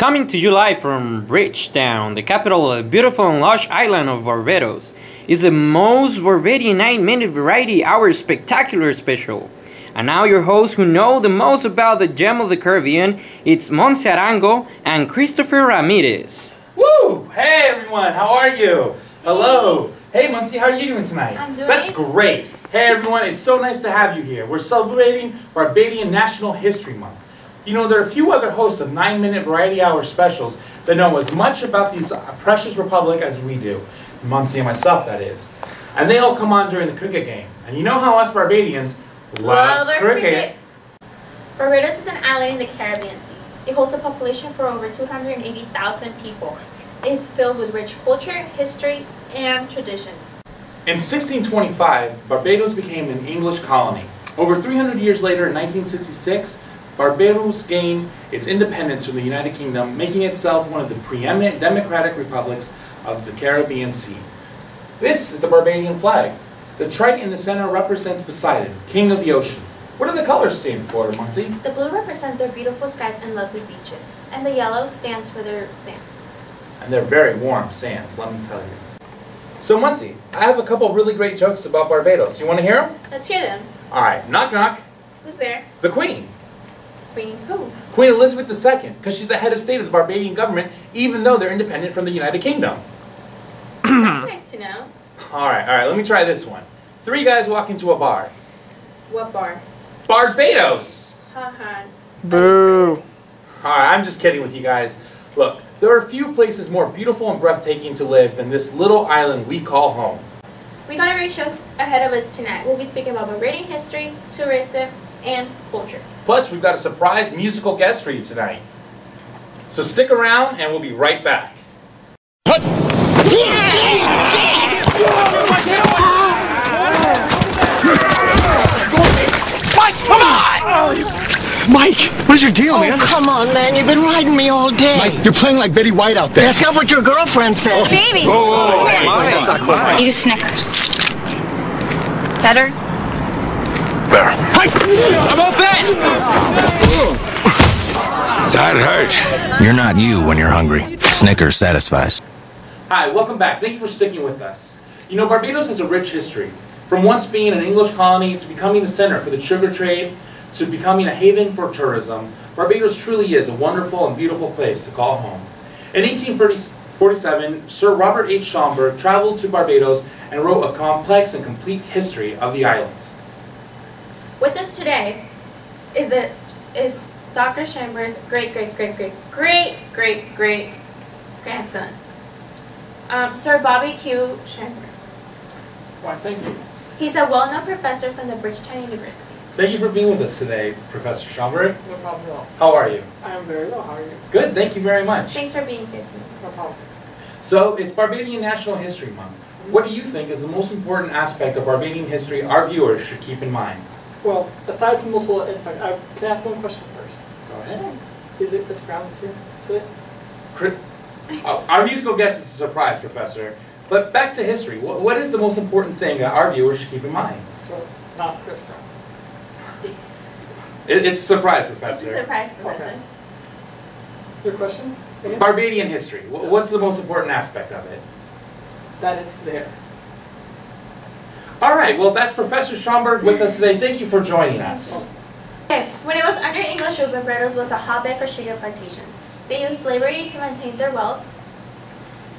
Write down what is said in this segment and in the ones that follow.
Coming to you live from Bridgetown, the capital of the beautiful and lush island of Barbados, is the most Barbadian 9-minute variety hour spectacular special. And now your hosts who know the most about the gem of the Caribbean, it's Monse and Christopher Ramirez. Woo! Hey everyone, how are you? Hello. Hey Monse, how are you doing tonight? I'm doing That's great. Hey everyone, it's so nice to have you here. We're celebrating Barbadian National History Month. You know, there are a few other hosts of 9-minute variety hour specials that know as much about this precious republic as we do. Monse and myself, that is. And they all come on during the cricket game. And you know how us Barbadians love cricket. Barbados is an island in the Caribbean Sea. It holds a population for over 280,000 people. It's filled with rich culture, history, and traditions. In 1625, Barbados became an English colony. Over 300 years later, in 1966, Barbados gained its independence from the United Kingdom, making itself one of the preeminent democratic republics of the Caribbean Sea. This is the Barbadian flag. The trike in the center represents Poseidon, king of the ocean. What do the colors stand for, Monse? The blue represents their beautiful skies and lovely beaches, and the yellow stands for their sands. And they're very warm sands, let me tell you. So Monse, I have a couple really great jokes about Barbados. You want to hear them? Let's hear them. Alright, knock knock. Who's there? The Queen. Queen who? Queen Elizabeth II, because she's the head of state of the Barbadian government, even though they're independent from the United Kingdom. That's nice to know. Alright, let me try this one. Three guys walk into a bar. What bar? Barbados! Haha. Boo! Alright, I'm just kidding with you guys. Look, there are few places more beautiful and breathtaking to live than this little island we call home. We got a great show ahead of us tonight. We'll be speaking about Barbadian history, tourism, and culture. Plus, we've got a surprise musical guest for you tonight. So stick around and we'll be right back. Mike, come on! Mike, what is your deal, man? Oh, come on, man. You've been riding me all day. Mike, you're playing like Betty White out there. That's not what your girlfriend said. Baby! Whoa. That's not quite. Eat a Snickers. Better? Better. I'm all bet! That hurt. You're not you when you're hungry. Snickers satisfies. Hi, welcome back. Thank you for sticking with us. You know, Barbados has a rich history. From once being an English colony to becoming the center for the sugar trade to becoming a haven for tourism, Barbados truly is a wonderful and beautiful place to call home. In 1847, Sir Robert H. Schomburg traveled to Barbados and wrote a complex and complete history of the island. With us today is Dr. Schomburg's great grandson, Sir Bobby Q. Schomburg. Why, thank you. He's a well-known professor from the Bridgetown University. Thank you for being with us today, Professor Schomburg. No problem at all. How are you? I am very well. How are you? Good, thank you very much. Thanks for being here tonight. No problem. So, it's Barbadian National History Month. What do you think is the most important aspect of Barbadian history our viewers should keep in mind? Well, aside from multiple aspects, can I ask one question first? Go ahead. Is it Chris Brown that's here today? Our musical guest is a surprise, Professor. But back to history. What is the most important thing that our viewers should keep in mind? So it's not Chris Brown. It's a surprise, Professor. It's a surprise, Professor. Okay. Your question? Again? Barbadian history. What's the most important aspect of it? That it's there. All right. Well, that's Professor Schomburg with us today. Thank you for joining us. Okay. When it was under English rule, Barbados was a hotbed for sugar plantations. They used slavery to maintain their wealth.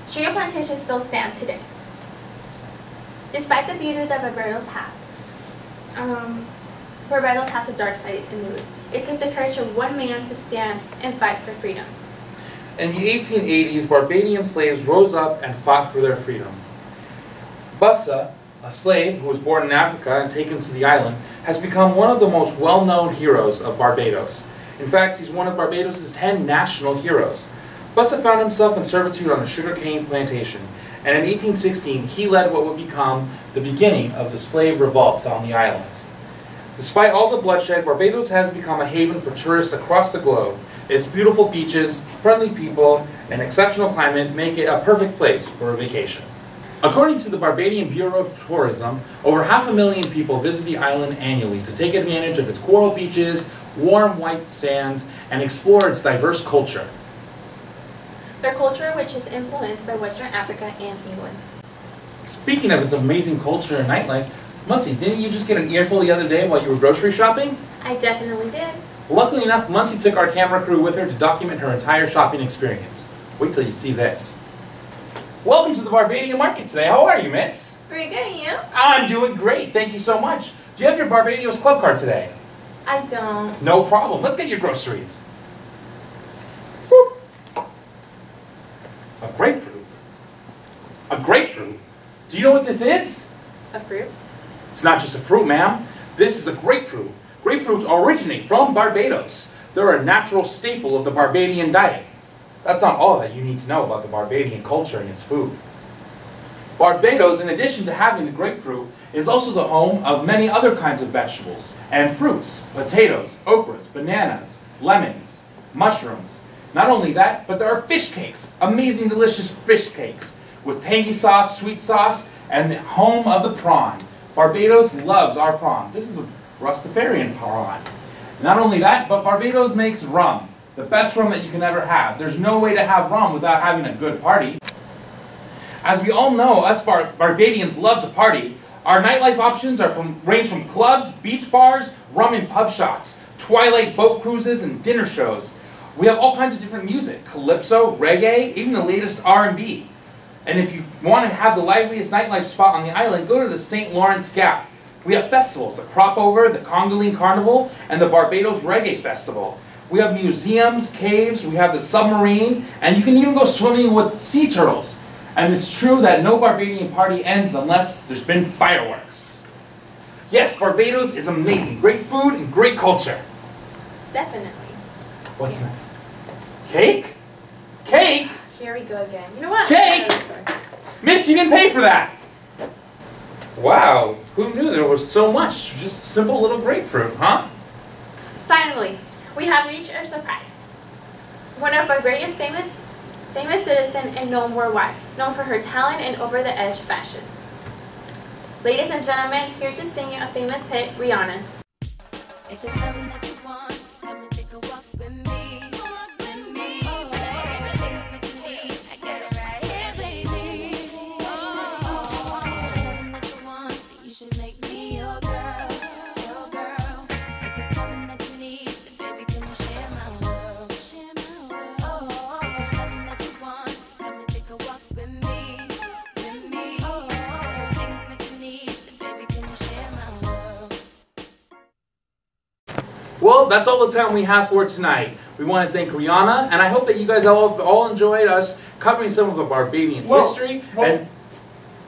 Sugar plantations still stand today. Despite the beauty that Barbados has, Barbados has a dark side in the root. It took the courage of one man to stand and fight for freedom. In the 1880s, Barbadian slaves rose up and fought for their freedom. Bussa, a slave who was born in Africa and taken to the island, has become one of the most well-known heroes of Barbados. In fact, he's one of Barbados' 10 national heroes. Bussa found himself in servitude on a sugarcane plantation, and in 1816 he led what would become the beginning of the slave revolts on the island. Despite all the bloodshed, Barbados has become a haven for tourists across the globe. Its beautiful beaches, friendly people, and exceptional climate make it a perfect place for a vacation. According to the Barbadian Bureau of Tourism, over 500,000 people visit the island annually to take advantage of its coral beaches, warm white sands, and explore its diverse culture. Their culture, which is influenced by Western Africa and England. Speaking of its amazing culture and nightlife, Monse, didn't you just get an earful the other day while you were grocery shopping? I definitely did. Luckily enough, Monse took our camera crew with her to document her entire shopping experience. Wait till you see this. Welcome to the Barbadian market today. How are you, miss? Pretty good, and you? I'm doing great. Thank you so much. Do you have your Barbados Club card today? I don't. No problem. Let's get your groceries. Boop. A grapefruit? A grapefruit? Do you know what this is? A fruit? It's not just a fruit, ma'am. This is a grapefruit. Grapefruits originate from Barbados. They're a natural staple of the Barbadian diet. That's not all that you need to know about the Barbadian culture and its food. Barbados, in addition to having the grapefruit, is also the home of many other kinds of vegetables and fruits, potatoes, okras, bananas, lemons, mushrooms. Not only that, but there are fish cakes, amazing delicious fish cakes, with tangy sauce, sweet sauce, and the home of the prawn. Barbados loves our prawn. This is a Rastafarian prawn. Not only that, but Barbados makes rum. The best rum that you can ever have. There's no way to have rum without having a good party. As we all know, us Barbadians love to party. Our nightlife options range from clubs, beach bars, rum and pub shots, twilight boat cruises, and dinner shows. We have all kinds of different music, calypso, reggae, even the latest R&B. And if you want to have the liveliest nightlife spot on the island, go to the St. Lawrence Gap. We have festivals, the Crop Over, the Congolese Carnival, and the Barbados Reggae Festival. We have museums, caves, we have the submarine, and you can even go swimming with sea turtles. And it's true that no Barbadian party ends unless there's been fireworks. Yes, Barbados is amazing. Great food and great culture. Definitely. What's that? Cake? Cake? Here we go again. You know what? Cake? Miss, you didn't pay for that. Wow, who knew there was so much to just a simple little grapefruit, huh? Finally, we have reached our surprise. One of Barbadian's famous citizen and known worldwide, known for her talent and over-the-edge fashion. Ladies and gentlemen, here to sing you a famous hit, Rihanna. If it's something that you want, come and take a walk with me. Walk with me. Everything that you need, I got it right here, baby. Oh, if it's something that you want, you should make me your girl, your girl. If it's something that you need, then baby, can you share my world, share my world. Oh, if it's something that you want, come and take a walk with me, with me. Oh, everything that you need, then baby, can you share my world. Well, that's all the time we have for tonight. We want to thank Rihanna, and I hope that you guys all enjoyed us covering some of the Barbadian history. And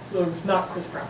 so it's not Chris Brown.